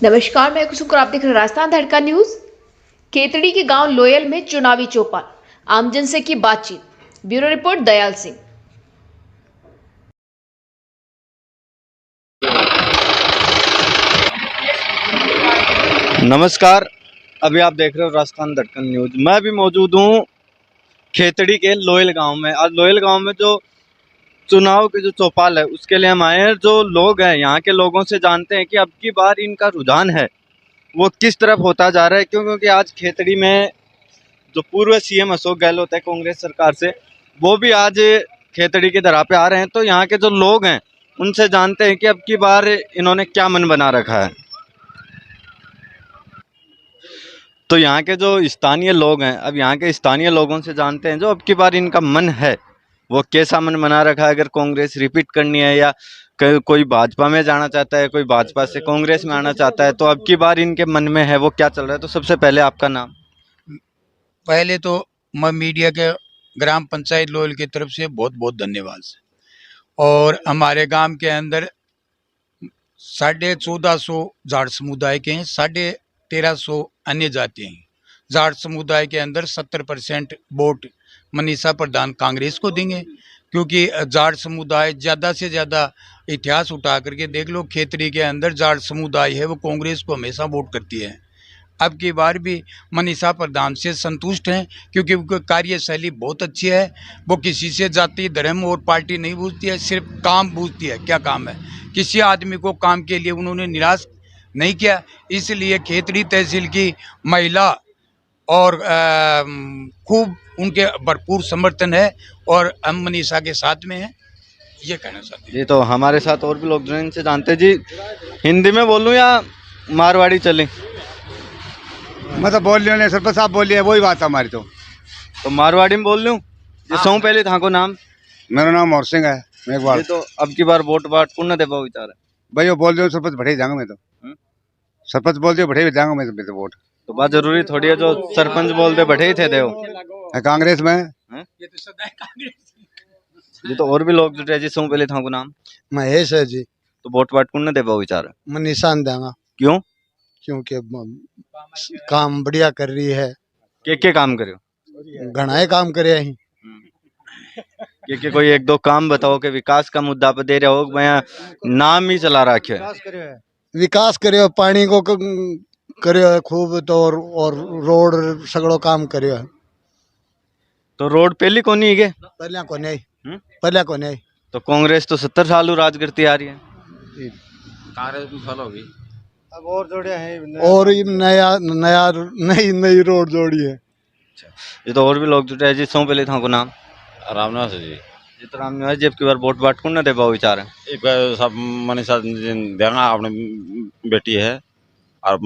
नमस्कार, मैं कुसुम और आप देख रहे हैं राजस्थान धड़का न्यूज। खेतड़ी के गांव लोयल में चुनावी चौपाल, आमजन से की बातचीत। Bureau report Dayal Singh. नमस्कार, अभी आप देख रहे हो राजस्थान धड़कन न्यूज। मैं अभी मौजूद हूँ खेतड़ी के लोयल गांव में। आज लोयल गांव में जो चुनाव की जो चौपाल है उसके लिए हम आए हैं। जो लोग हैं यहाँ के लोगों से जानते हैं कि अब की बार इनका रुझान है वो किस तरफ होता जा रहा है। क्योंकि आज खेतड़ी में जो पूर्व सीएम अशोक गहलोत है कांग्रेस सरकार से, वो भी आज खेतड़ी की धरा पे आ रहे हैं। तो यहाँ के जो लोग हैं उनसे जानते हैं कि अब की बार इन्होंने क्या मन बना रखा है। तो यहाँ के जो स्थानीय लोग हैं, अब यहाँ के स्थानीय लोगों से जानते हैं जो अब की बार इनका मन है वो कैसा मन बना रखा है। अगर कांग्रेस रिपीट करनी है या कोई भाजपा में जाना चाहता है, कोई भाजपा से कांग्रेस में आना चाहता है, तो अब की बार इनके मन में है वो क्या चल रहा है। तो सबसे पहले आपका नाम। पहले तो मैं मीडिया के ग्राम पंचायत लोयल की तरफ से बहुत बहुत धन्यवाद। और हमारे गांव के अंदर 1450 जाट समुदाय के हैं, 1350 अन्य जाति हैं। जाट समुदाय के अंदर 70% वोट मनीषा प्रधान कांग्रेस को देंगे, क्योंकि जाट समुदाय ज़्यादा से ज़्यादा इतिहास उठा करके देख लो, खेतड़ी के अंदर जाट समुदाय है वो कांग्रेस को हमेशा वोट करती है। अब की बार भी मनीषा प्रधान से संतुष्ट हैं, क्योंकि उनकी कार्यशैली बहुत अच्छी है। वो किसी से जाति धर्म और पार्टी नहीं पूछती है, सिर्फ काम पूछती है, क्या काम है। किसी आदमी को काम के लिए उन्होंने निराश नहीं किया। इसलिए खेतड़ी तहसील की महिला और खूब उनके भरपूर समर्थन है और हम मनीषा के साथ में हैं, ये कहना चाहते हैं। जी, तो हमारे साथ और भी लोग जो इनसे जानते हैं। जी, हिंदी में बोलूँ या मारवाड़ी चले? मतलब बोल रहे हैं सरपंच साहब, बोल रहे हैं वही बात है हमारी। तो मारवाड़ी में बोल लूँ जिसों पहले था को नाम। मेरा नाम मोहर सिंह है। मैं एक बार तो अब की बार वोट बाट पुण्य देवा विचार है भाई, वो बोल रहे हो सरपंच बढ़े जाऊंगा मैं। तो सरपंच बोल दियो बढ़े जाऊंगा मैं तो वोट। तो बात जरूरी थोड़ी है जो सरपंच बोलते बैठे ही थे देव कांग्रेस में। जी, तो और भी लोग जुटे हैं। जिसों पहले था को नाम महेश है जी। तो वोट बाट पुण्य देवा विचार है। मैं निशान देंगा। क्यों? क्योंकि काम बढ़िया कर रही है। के काम करे घनाए काम करे ही। के कोई एक दो काम बताओ कि विकास का मुद्दा पे दे रहे हो। मैं नाम ही चला रखे है। विकास करे, पानी को करे खूब, तो और रोड सगड़ो काम करे। तो रोड पहली को नहीं है पहले को नहीं, पहले को नहीं। तो कांग्रेस तो 70 साल राज करती आ रही है। कांग्रेस में फल होगी अब और जोड़े हैं और नया नया नई रोड जोड़ी है। ये तो और भी लोग जुटे हैं। जिसों पहले था को नाम रामनाथ जी। जितना राम निवास जब की बार वोट बाट कौन दे पाओ विचार है। एक सब मनीषा देंगा, अपने बेटी है और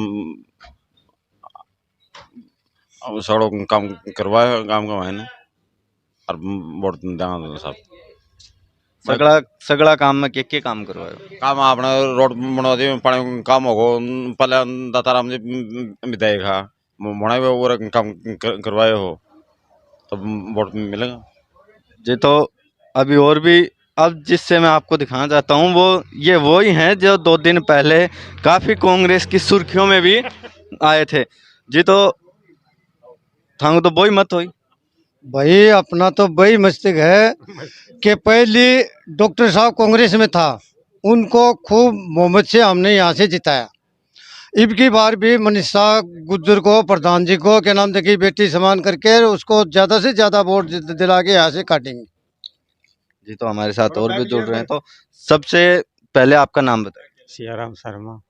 सड़क काम करवाए गांव का मैंने और वोट देंगा सब। सगड़ा काम में के काम करवाए। काम आपने रोड बना दिए, पानी काम होगो। पहले दाताराम जी विधायक है, बनाए और काम करवाए हो तो वोट मिलेगा जी। तो अभी और भी, अब जिससे मैं आपको दिखाना चाहता हूँ वो ही हैं जो 2 दिन पहले काफी कांग्रेस की सुर्खियों में भी आए थे। जी, तो थांग तो वही मत हुई भाई। अपना तो वही मस्तिष्क है कि पहले डॉक्टर साहब कांग्रेस में था, उनको खूब मोहम्मद से हमने यहाँ से जिताया। अब की बार भी मनीषा गुज्जर को, प्रधान जी को क्या नाम देखिए, बेटी समान करके उसको ज्यादा से ज्यादा वोट दिला के यहाँ से काटेंगे। जी, तो हमारे साथ और भी जुड़ रहे हैं। तो सबसे पहले आपका नाम बताइए। सियाराम शर्मा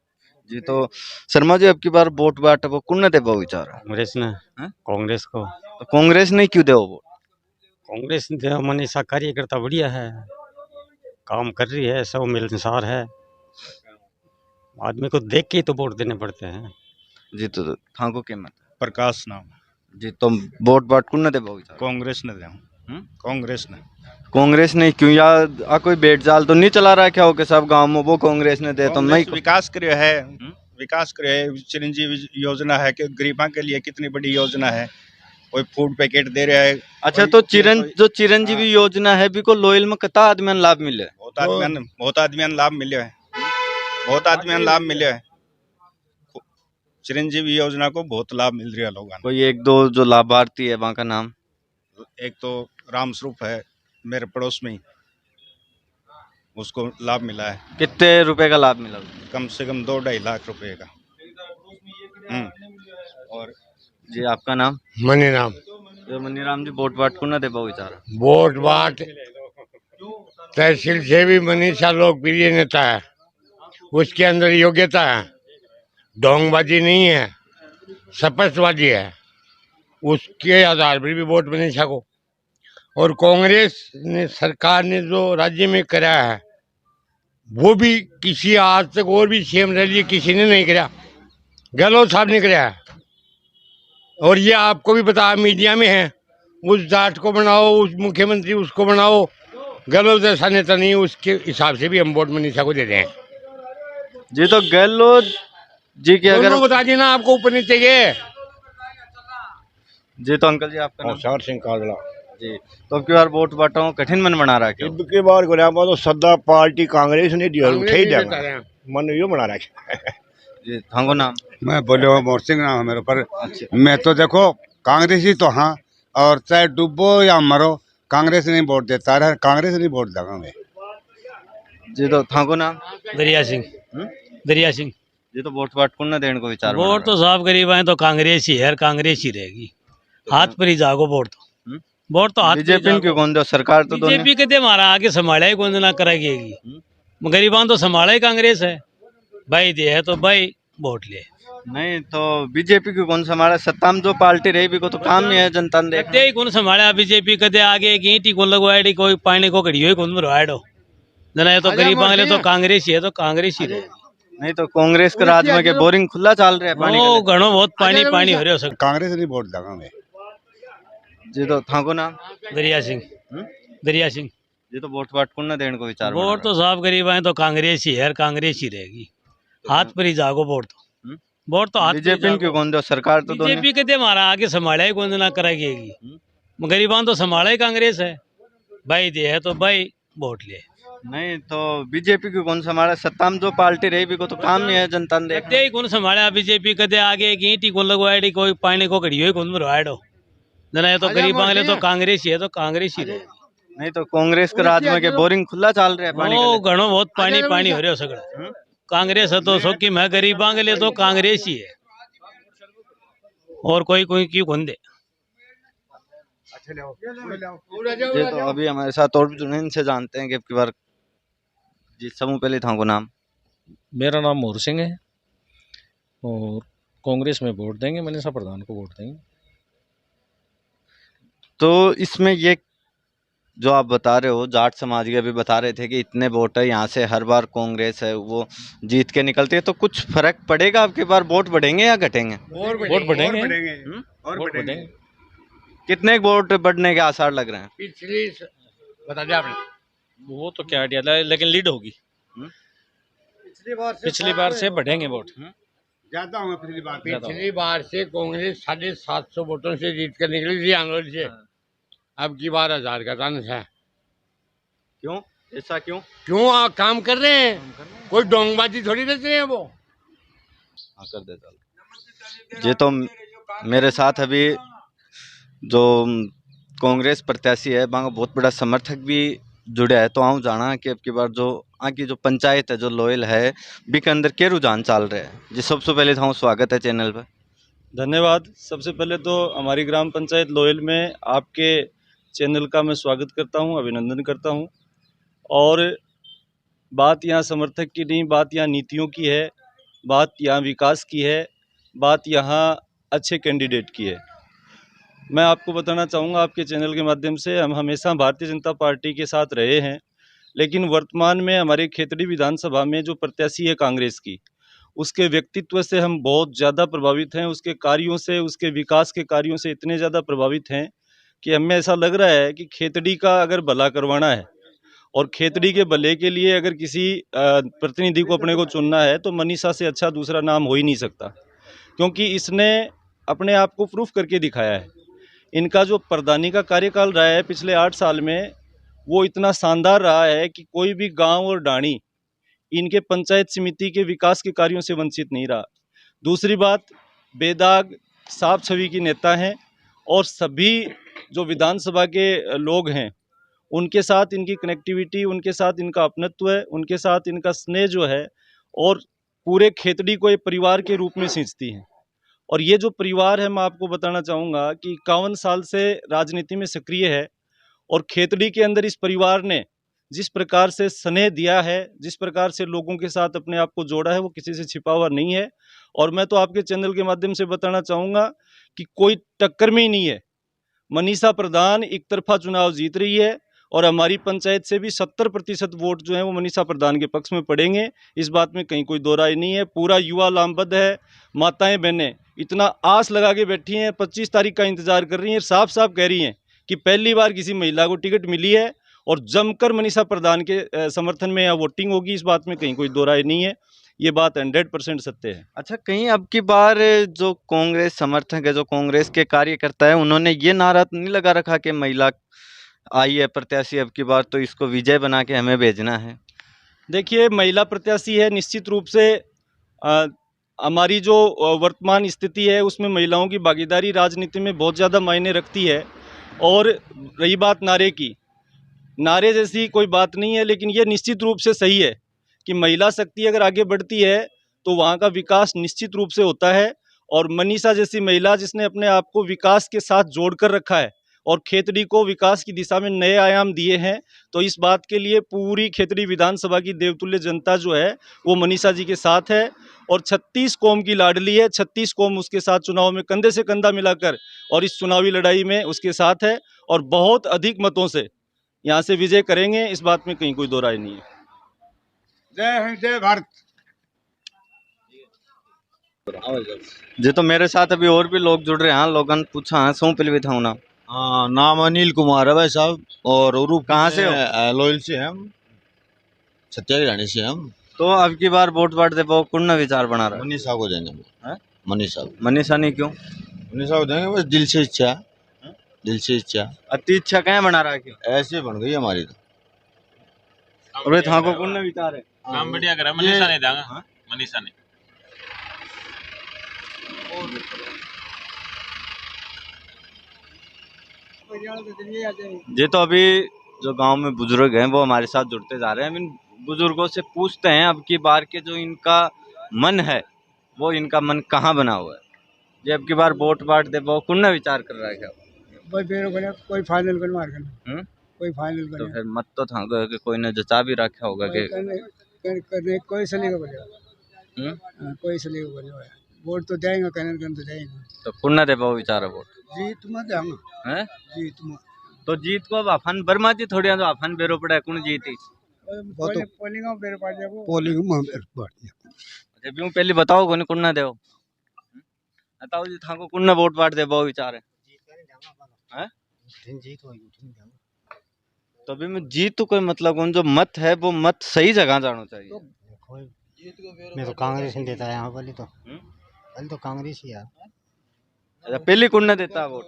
जी, तो शर्मा जी, अब की बार वोट बाट वो कौन दे विचार है? कांग्रेस ने कांग्रेस को। तो कांग्रेस नहीं क्यों दे वोट? कांग्रेस ने मनीषा कार्यकर्ता बढ़िया है, काम कर रही है, सब मिलनसार है, आदमी को देख के ही तो वोट देने पड़ते हैं। जी, तो थाको के मत प्रकाश नाम। जी, तो वोट बाट कौन दे विचार? कांग्रेस ने दे। कांग्रेस ने। कांग्रेस ने क्यों? या कोई बेट जाल तो नहीं चला रहा क्या हो के सब गांव में वो कांग्रेस ने दे? तो नहीं, विकास करे है, विकास करे है। चिरंजीवी योजना है कि गरीबों के लिए कितनी बड़ी योजना है। कोई फूड पैकेट दे रहा है। अच्छा, तो जो चिरंजीवी योजना है भी को लोयल में कता आदमी लाभ मिले? बहुत आदमी लाभ मिले है, बहुत आदमी लाभ मिले है। चिरंजीवी योजना को बहुत लाभ मिल रहा है लोगों को। कोई एक दो जो लाभार्थी है वहाँ का नाम? एक तो राम स्वरूप है मेरे पड़ोस में ही, उसको लाभ मिला है। कितने रुपए का लाभ मिला? कम से कम 2-2.5 लाख रुपए का। और जी आपका नाम? मनीराम। जो मनीराम जी वोट वाट को ना दे पाओ बेचारा। वोट बाट तहसील से भी मनीषा लोकप्रिय नेता है, उसके अंदर योग्यता है, ढोंगबाजी नहीं है, स्पष्टवादी है, उसके आधार पर भी वोट मनीषा को। और कांग्रेस ने सरकार ने जो राज्य में कराया है वो भी किसी आज तक और भी सीएम रह लिए किसी ने नहीं कराया, गहलोत साहब ने कराया है। और ये आपको भी पता मीडिया में है, उस जाट को बनाओ, उस मुख्यमंत्री उसको बनाओ, गहलोत जैसा नेता नहीं, उसके हिसाब से भी हम वोट मनीषा को देते हैं। जी तो गहलोत जी की अगर बता दी ना आपको ऊपर नीचे के। जी तो अंकल जी आपका नाम? अवसार सिंह कालड़ा जी, तो अब की बार वोट बांटा कठिन मन बना रहा है क्या? के बार तो सदा पार्टी कांग्रेस ने दिया उठे ही देगा मन यो बना रहा है। जी थांगो नाम? मैं बोले मोर सिंह नाम है मेरे पर। मैं तो देखो कांग्रेस ही तो हाँ, और चाहे डूबो या मरो कांग्रेस नहीं वोट देता है, कांग्रेस नहीं वोट देगा मैं। जी तो थांगो नाम? दरिया सिंह। दरिया सिंह जी तो वोट वाट को ना देने को विचार? वोट तो साहब गरीब आए तो कांग्रेस ही है, कांग्रेस ही रहेगी, हाथ पर ही जागो वोट तो। वोट तो हाथ बीजेपी क्यों कौन दो? सरकार तो बीजेपी के दे मारा आगे संभाला ही कौन ना करेगी, गरीबान तो संभाला ही कांग्रेस है भाई, दे है तो भाई वोट ले। नहीं तो बीजेपी क्यों कौन संभाला? सत्ता में जो पार्टी रही भी को तो काम नहीं है जनता ने देखा। कदे ही कौन संभाला बीजेपी, कदे आगे ईंटी कौन लगवाड़ी, कोई पानी को घड़ी हुई कौन मरवाड़ो जना, तो गरीब वाले तो कांग्रेस ही है, तो कांग्रेस ही रहेगी। नहीं तो कांग्रेस के राज में के बोरिंग खुला चल रहा है पानी ओ घणो बहुत पानी पानी हो रहा है। कांग्रेस नहीं वोट देगा मैं। जी तो थांको नाम? दरिया सिंह। दरिया सिंह जी तो वोट वाट को ना देने को विचार? वोट तो साहब गरीब आए तो कांग्रेस ही है, कांग्रेस ही रहेगी, हाथ पर ही जागो वोट तो। वोट तो हाथ बीजेपी क्यों कौन दो? सरकार तो बीजेपी के दे मारा आगे संभाला ही कौन ना करेगी, गरीबान तो संभाला ही कांग्रेस है भाई, दे है तो भाई वोट ले। नहीं तो बीजेपी क्यों कौन संभाला? सत्ता में जो पार्टी रही भी को तो काम नहीं है जनता ने देखा। कदे ही कौन संभाला बीजेपी, कदे आगे ईंटी कौन लगवाड़ी, कोई पानी को घड़ी हुई कौन मरवाड़ो जना, तो गरीब वाले तो कांग्रेस ही है, तो कांग्रेस ही रहेगी। नहीं तो कांग्रेस के राज में के बोरिंग खुला चल रहा है पानी ओ घणो बहुत पानी पानी हो रहा है सगड़ा, कांग्रेस है तो सोकी मैं गरीबां के लिए तो कांग्रेस ही है, और कोई कोई क्यों कौन दे। जी तो अभी हमारे साथ और भी जुड़े हैं, इनसे जानते हैं कि अब की बार जी समूह पहले था को नाम? मेरा नाम मोर सिंह है और कांग्रेस में वोट देंगे, मनीषा प्रधान को वोट देंगे। तो इसमें ये जो आप बता रहे हो जाट समाज के अभी बता रहे थे कि इतने वोट है यहाँ से हर बार कांग्रेस है वो जीत के निकलती है, तो कुछ फर्क पड़ेगा आपकी बार? वोट बढ़ेंगे या घटेंगे? वोट बढ़ेंगे। कितने वोट बढ़ने के आसार लग रहे हैं? पिछली बता दिया आपने, वो तो क्या आइडिया है, लेकिन लीड होगी पिछली बार से बढ़ेंगे वोट ज्यादा होंगे पिछली बार से कांग्रेस 750 वोटों से जीत कर निकली थी आंदोलन से। अब की बार 1000 का चांस है। क्यों ऐसा क्यों? क्यों काम कर रहे हैं, कोई डोंगबाजी थोड़ी रच रहे हैं वो। कर देता ये तो मेरे साथ अभी जो कांग्रेस प्रत्याशी है वहाँ का बहुत बड़ा समर्थक भी जुड़ा है, तो आऊँ जाना कि अब की बार जो की जो पंचायत है जो लोयल है बी के अंदर के रुझान चल रहे हैं। जी सबसे पहले था स्वागत है चैनल पर। धन्यवाद। सबसे पहले तो हमारी ग्राम पंचायत लोयल में आपके चैनल का मैं स्वागत करता हूं, अभिनंदन करता हूं। और बात यहाँ समर्थक की नहीं, बात यहाँ नीतियों की है, बात यहाँ विकास की है, बात यहाँ अच्छे कैंडिडेट की है। मैं आपको बताना चाहूँगा आपके चैनल के माध्यम से, हम हमेशा भारतीय जनता पार्टी के साथ रहे हैं, लेकिन वर्तमान में हमारे खेतड़ी विधानसभा में जो प्रत्याशी है कांग्रेस की, उसके व्यक्तित्व से हम बहुत ज़्यादा प्रभावित हैं, उसके कार्यों से, उसके विकास के कार्यों से इतने ज़्यादा प्रभावित हैं कि हमें ऐसा लग रहा है कि खेतड़ी का अगर भला करवाना है और खेतड़ी के भले के लिए अगर किसी प्रतिनिधि को अपने को चुनना है तो मनीषा से अच्छा दूसरा नाम हो ही नहीं सकता, क्योंकि इसने अपने आप को प्रूफ करके दिखाया है इनका जो प्रधानी का कार्यकाल रहा है पिछले 8 साल में, वो इतना शानदार रहा है कि कोई भी गांव और डाणी इनके पंचायत समिति के विकास के कार्यों से वंचित नहीं रहा। दूसरी बात, बेदाग साफ छवि की नेता हैं और सभी जो विधानसभा के लोग हैं उनके साथ इनकी कनेक्टिविटी, उनके साथ इनका अपनत्व है, उनके साथ इनका स्नेह जो है, और पूरे खेतड़ी को एक परिवार के रूप में सींचती हैं। और ये जो परिवार है, मैं आपको बताना चाहूँगा कि 51 साल से राजनीति में सक्रिय है और खेतड़ी के अंदर इस परिवार ने जिस प्रकार से स्नेह दिया है, जिस प्रकार से लोगों के साथ अपने आप को जोड़ा है, वो किसी से छिपा हुआ नहीं है। और मैं तो आपके चैनल के माध्यम से बताना चाहूँगा कि कोई टक्कर में ही नहीं है। मनीषा प्रधान एक तरफा चुनाव जीत रही है और हमारी पंचायत से भी 70% वोट जो है वो मनीषा प्रधान के पक्ष में पड़ेंगे। इस बात में कहीं कोई दो राय नहीं है। पूरा युवा लामबद्ध है, माताएं बहनें इतना आस लगा के बैठी हैं, 25 तारीख का इंतजार कर रही हैं, साफ साफ कह रही हैं कि पहली बार किसी महिला को टिकट मिली है और जमकर मनीषा प्रधान के समर्थन में यहाँ वोटिंग होगी। इस बात में कहीं कोई दो राय नहीं है, ये बात 100% सत्य है। अच्छा, कहीं अब की बार जो कांग्रेस समर्थक है, जो कांग्रेस के कार्यकर्ता है, उन्होंने ये नारा नहीं लगा रखा कि महिला आई है प्रत्याशी अब की बार तो इसको विजय बना के हमें भेजना है? देखिए, महिला प्रत्याशी है, निश्चित रूप से हमारी जो वर्तमान स्थिति है उसमें महिलाओं की भागीदारी राजनीति में बहुत ज़्यादा मायने रखती है। और रही बात नारे की, नारे जैसी कोई बात नहीं है, लेकिन ये निश्चित रूप से सही है कि महिला शक्ति अगर आगे बढ़ती है तो वहाँ का विकास निश्चित रूप से होता है। और मनीषा जैसी महिला जिसने अपने आप को विकास के साथ जोड़ कर रखा है और खेतड़ी को विकास की दिशा में नए आयाम दिए हैं, तो इस बात के लिए पूरी खेतड़ी विधानसभा की देवतुल्य जनता जो है वो मनीषा जी के साथ है। और 36 कौम की लाडली है, 36 कौम उसके साथ चुनाव में कंधे से कंधा मिलाकर और इस चुनावी लड़ाई में उसके साथ है और बहुत अधिक मतों से यहाँ से विजय करेंगे। इस बात में कहीं कोई दो राय नहीं है। जय हिंद, जय भारत। जी, तो मेरे साथ अभी और भी लोग जुड़ रहे हैं। लोगों ने पूछा है, सौ पिल भी था ना? हाँ, नाम अनिल कुमार है भाई साहब। और उरूप कहाँ से हो? लोयल से हैं हम, सत्याग्रह घाटी से हम। तो अब की बार वोट बांट दे पाओ, कौन विचार बना रहा है? मनीषा को देंगे। मनीषा मनीषा नहीं क्यों? मनीषा को देंगे, बस दिल से इच्छा है, दिल से इच्छा। अति इच्छा कहाँ बना रहा है? क्यों ऐसे बन गई हमारी तो। अरे था को कौन विचार है? काम बढ़िया करा, मनीषा नहीं देंगा, मनीषा नहीं। जी, तो अभी जो गांव में बुजुर्ग हैं वो हमारे साथ जुड़ते जा रहे हैं। इन बुजुर्गों से पूछते हैं अब की बार के जो इनका मन है वो इनका मन कहाँ बना हुआ है। ये अब की बार वोट बांट दे वो कौन विचार कर रहा है? क्या कोई फाइनल कर मार कोई फाइनल तो फिर मत तो था कि कोई ने जचा भी रखा होगा कि कोई सलीका बोले, कोई सलीका बोले वोट तो देंगे, कहने तो देंगे। तो कौन दे पाओ विचार वोट? जीत मत देंगे हैं, जीत मत। तो जीत को अब अफन बर्मा जी थोड़ी तो अफन बेरो पड़ा है, कौन जीती? पोलिंग में बेर पार्टी को पोलिंग में बेर पार्टी। जब यूं पहले बताओ कौन ना देओ, बताओ जी था को कौन वोट बांट दे पाओ विचार है? तो अभी में जीत तो कोई मतलब कौन जो मत है वो मत सही जगह जाना चाहिए। मैं तो कांग्रेस नहीं देता यहाँ वाली तो कांग्रेस ही है। अच्छा, पहले कौन ना देता वोट?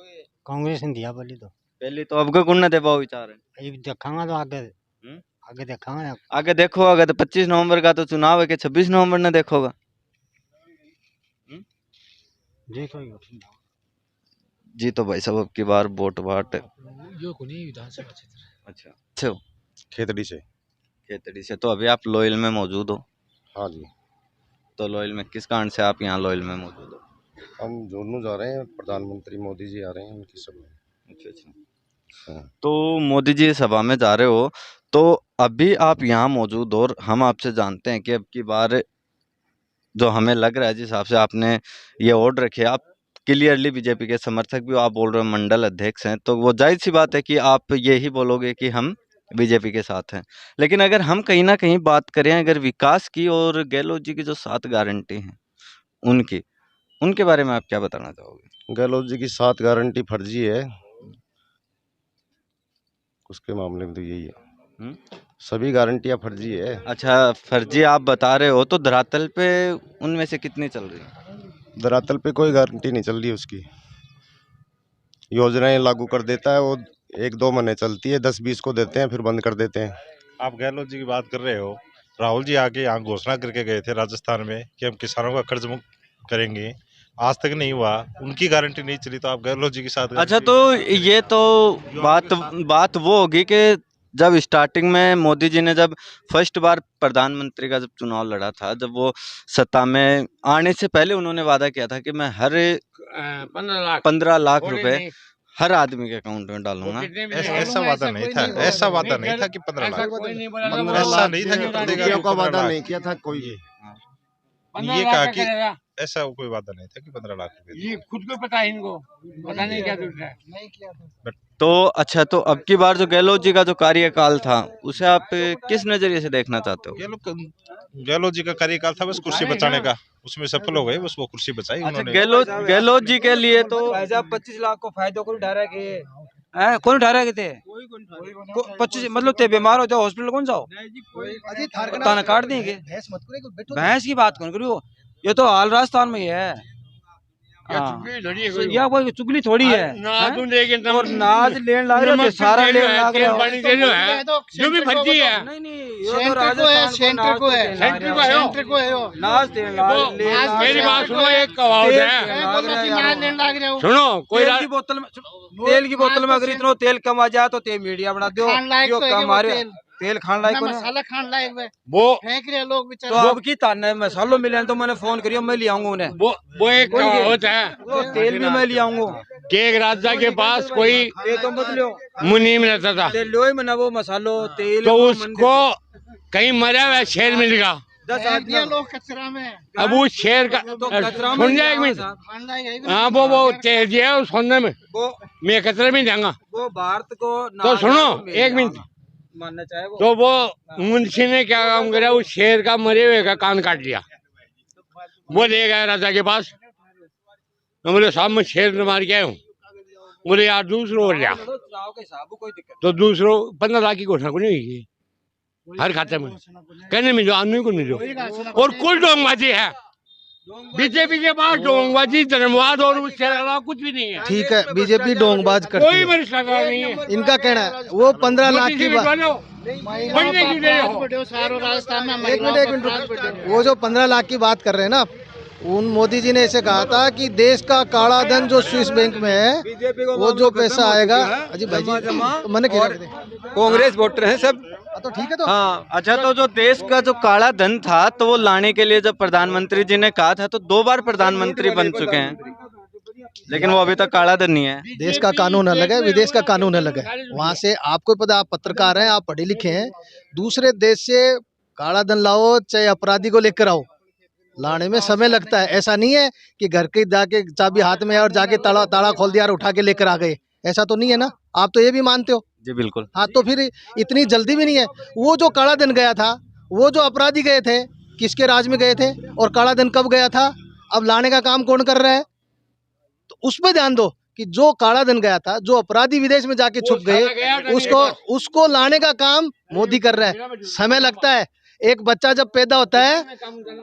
कांग्रेस ने दिया वाली तो पहले तो अब का कौन ना दे पाओ विचार है? अभी देखांगा तो आगे आगे देखांगा। आगे देखो, अगर तो 25 नवंबर का तो चुनाव है कि 26 नवंबर ने देखोगा? जी, तो भाई साहब अब की बार वोट बाट अच्छा खेतड़ी से। खेतड़ी से। तो अभी आप लोयल में मौजूद हो? हाँ जी। तो लोयल में किस कारण से आप यहाँ लोयल में मौजूद हो? हम जोनू जा रहे हैं, प्रधानमंत्री मोदी जी आ रहे हैं उनकी सभा में। अच्छा। तो मोदी जी सभा में जा रहे हो, तो अभी आप यहाँ मौजूद हो और हम आपसे जानते हैं कि अब की बार जो हमें लग रहा है जिस हिसाब से आपने ये ओढ़ रखे, आप क्लियरली बीजेपी के समर्थक भी हो, आप बोल रहे हो मंडल अध्यक्ष हैं, तो वो जाहिर सी बात है कि आप ये ही बोलोगे कि हम बीजेपी के साथ हैं। लेकिन अगर हम कहीं ना कहीं बात करें अगर विकास की और गहलोत जी की जो 7 गारंटी हैं उनके बारे में आप क्या बताना चाहोगे? गहलोत जी की 7 गारंटी फर्जी है, उसके मामले में तो यही है। सभी गारंटियां फर्जी है। अच्छा, फर्जी आप बता रहे हो, तो धरातल पे उनमें से कितनी चल रही है? धरातल पे कोई गारंटी नहीं चल रही उसकी। योजनाएं लागू कर देता है। वो 1-2 महीने चलती है, 10-20 को देते हैं, फिर बंद कर देते हैं। आप गहलोत जी की बात कर रहे हो। राहुल जी आके यहाँ घोषणा करके गए थे राजस्थान में कि हम किसानों का कर्ज मुक्त करेंगे, आज तक नहीं हुआ। उनकी गारंटी नहीं चली, तो आप गहलोत जी के साथ। अच्छा, तो ये तो बात वो होगी कि जब स्टार्टिंग में मोदी जी ने जब फर्स्ट बार प्रधानमंत्री का जब चुनाव लड़ा था, जब वो सत्ता में आने से पहले उन्होंने वादा किया था कि मैं हर 15 लाख रुपए हर आदमी के अकाउंट में डालूंगा। ऐसा वादा नहीं था, ऐसा वादा नहीं था कि 15 लाख, ऐसा नहीं था कि का वादा नहीं किया था कोई। ये कहा कि ऐसा कोई वादा नहीं था कि 15 लाख रुपए। ये खुद को पता है, इनको पता नहीं क्या नहीं किया था। तो अच्छा, तो अब की बार जो गहलोत जी का जो कार्यकाल था, उसे आप किस नजरिए से देखना चाहते हो? गहलोत जी का कार्यकाल था बस कुर्सी बचाने का, उसमें सफल हो गए, बस वो कुर्सी बचाई उन्होंने। गहलोत जी के लिए तो 25 लाख को फायदा कौन उठा रहा है? कौन उठा रहा है? 25 मतलब ते बीमार हो जाओ हॉस्पिटल कौन जाओ, ताना काट देंगे। भैंस की बात कौन करियो, ये तो हाल राजस्थान में ही है। या कोई चुगली थोड़ी है। और नाज लेने लग रहे हो, सारा लेने लग रहे हो, जो भी भर्ती है सेंटर को है नाज मेरी बात सुनो, एक कहावत है, सुनो, कोई तेल की बोतल में अगर इतना तेल कम आ जाए तो तेल मीडिया बना दो, जो कम आ रहे तेल खान लायक मसाला खान लायक वो फेंक रहे लोग बेचारे। तो अब की ताने मसालों मिले तो मैंने फोन करियो, मैं ले आऊंगा उन्हें। वो एक कहावत है, वो तेल भी मैं ले आऊंगा कि एक राजा के पास कोई ये तो मत लो मुनीम रहता था, तेल लो मना वो मसालो तेल, तो उसको कहीं मरा हुआ शेर मिल गया। 10 आदमी लोग कचरा में, अब उस शेर का सुन जाए एक मिनट। हाँ, वो तेल दिया है उस सोने में, मैं कचरे में जाऊंगा। वो भारत को तो सुनो एक मिनट, मानना चाहे तो वो मुंशी ने क्या काम करा, उस शेर का मरे हुए का कान काट लिया, वो ले गया राजा के पास। बोले साहब मैं शेर मार के आया हूँ। बोले यार दूसरों लिया, तो दूसरों 15 लाख की घोषणा को नहीं हुई हर खाते में, कहने मिलो आदमी को मिलो। और कुल डोंगबाजी है बीजेपी के पास, डोंगबाजी धर्मवाद और उससे अलावा कुछ भी नहीं है। ठीक है, बीजेपी डोंगबाज करती कोई है, मनुष्य नहीं है। इनका कहना है वो 15 लाख की बात। एक मिनट, वो जो 15 लाख की बात कर रहे हैं ना, उन मोदी जी ने ऐसे कहा था कि देश का काला धन जो स्विस बैंक में है, वो जो पैसा आएगा, अजी भाई जी तो मैंने क्या कांग्रेस वोटर हैं सब, तो ठीक है। तो हाँ, अच्छा, तो जो देश का जो काला धन था, तो वो लाने के लिए जब प्रधानमंत्री जी ने कहा था, तो 2 बार प्रधानमंत्री बन चुके हैं, लेकिन वो अभी तक काला धन नहीं है। देश का कानून अलग है, विदेश का कानून अलग है। वहाँ से आपको पता, आप पत्रकार हैं, आप पढ़े लिखे हैं, दूसरे देश से काला धन लाओ चाहे अपराधी को लेकर आओ, लाने में समय लगता है। ऐसा नहीं है कि घर के जाके चाबी हाथ में है और जाके ताला खोल दिया और उठा के लेकर आ गए, ऐसा तो नहीं है ना। आप तो ये भी मानते हो? जी बिल्कुल। हाँ, तो फिर इतनी जल्दी भी नहीं है। वो जो काला धन गया था, वो जो अपराधी गए थे, किसके राज में गए थे और काला धन कब गया था, अब लाने का काम कौन कर रहा है? तो उस पर ध्यान दो कि जो काला धन गया था, जो अपराधी विदेश में जाके छुप गए, उसको लाने का काम मोदी कर रहा है। समय लगता है। एक बच्चा जब पैदा होता है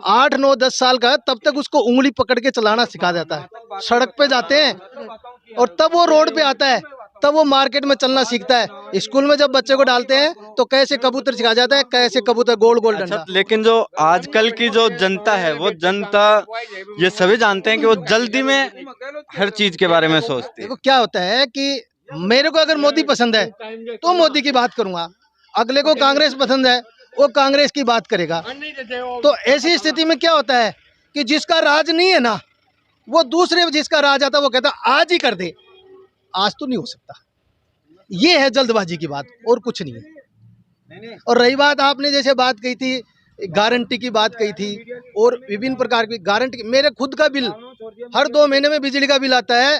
8, 9, 10 साल का, तब तक उसको उंगली पकड़ के चलाना सिखा जाता है। सड़क पे जाते हैं और तब वो रोड पे आता है, तब वो मार्केट में चलना सीखता है। स्कूल में जब बच्चे को डालते हैं तो कैसे कबूतर सिखा जाता है, कैसे कबूतर गोल गोल डंडा। अच्छा, लेकिन जो आजकल की जो जनता है, वो जनता ये सभी जानते हैं कि वो जल्दी में हर चीज के बारे में सोचती है। देखो क्या होता है कि मेरे को अगर मोदी पसंद है तो मोदी की बात करूंगा, अगले को कांग्रेस पसंद है वो कांग्रेस की बात करेगा। तो ऐसी स्थिति में क्या होता है कि जिसका राज नहीं है ना, वो दूसरे जिसका राज आता है वो कहता आज ही कर दे। आज तो नहीं हो सकता, ये है जल्दबाजी की बात और कुछ नहीं है। और रही बात, आपने जैसे बात कही थी, गारंटी की बात कही थी और विभिन्न प्रकार की गारंटी। मेरे खुद का बिल हर 2 महीने में बिजली का बिल आता है,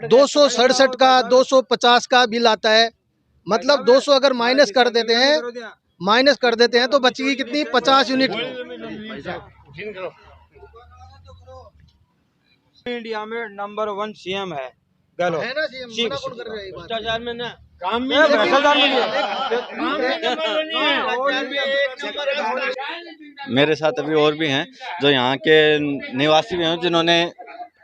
267 का 250 का बिल आता है। मतलब 200 अगर माइनस कर देते हैं तो बचेगी कितनी, 50 यूनिट। इंडिया में नंबर 1 सीएम है गहलोत, है ना सीएम, मना कौन कर रहा है ये बात? भ्रष्टाचार में ना काम में मेरे साथ अभी और भी हैं जो यहाँ के निवासी भी हैं, जिन्होंने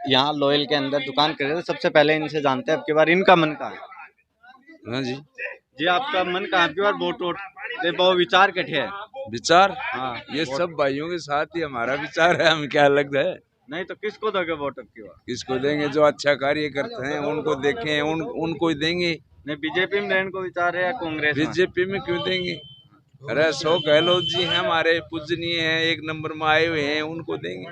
यहाँ लोयल के अंदर दुकान कर रहे थे, सबसे पहले इनसे जानते हैं अब की बार इनका मन कहाँ है। हाँ जी जी आपका मन कहाँ अब की बार वोट वोट दे पाओ, विचार कठे है विचार हाँ ये वोट- सब भाइयों के साथ ही हमारा विचार है, हम क्या अलग है। नहीं तो किसको दोगे वोट अब की बार। किसको देंगे जो अच्छा कार्य करते हैं उनको देखें, उनको ही देंगे। नहीं बीजेपी में रहने को विचार है या कांग्रेस में? बीजेपी में क्यों देंगे? अरे अशोक गहलोत जी हैं हमारे पूजनीय हैं, 1 नंबर में आए हुए हैं, उनको देंगे।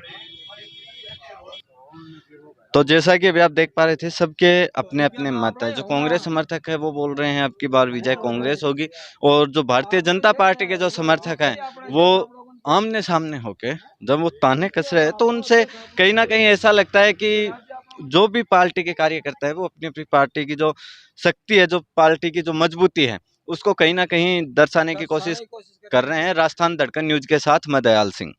तो जैसा कि अभी आप देख पा रहे थे सबके अपने अपने मत है। जो कांग्रेस समर्थक है वो बोल रहे हैं अब की बार विजय कांग्रेस होगी, और जो भारतीय जनता पार्टी के जो समर्थक हैं वो आमने सामने होके जब वो ताने कस रहे हैं तो उनसे कहीं ना कहीं ऐसा लगता है कि जो भी पार्टी के कार्यकर्ता है वो अपनी अपनी पार्टी की जो शक्ति है, जो पार्टी की जो मजबूती है, उसको कहीं ना कहीं दर्शाने की कोशिश कर रहे हैं। राजस्थान धड़कन न्यूज के साथ मैं दयाल सिंह।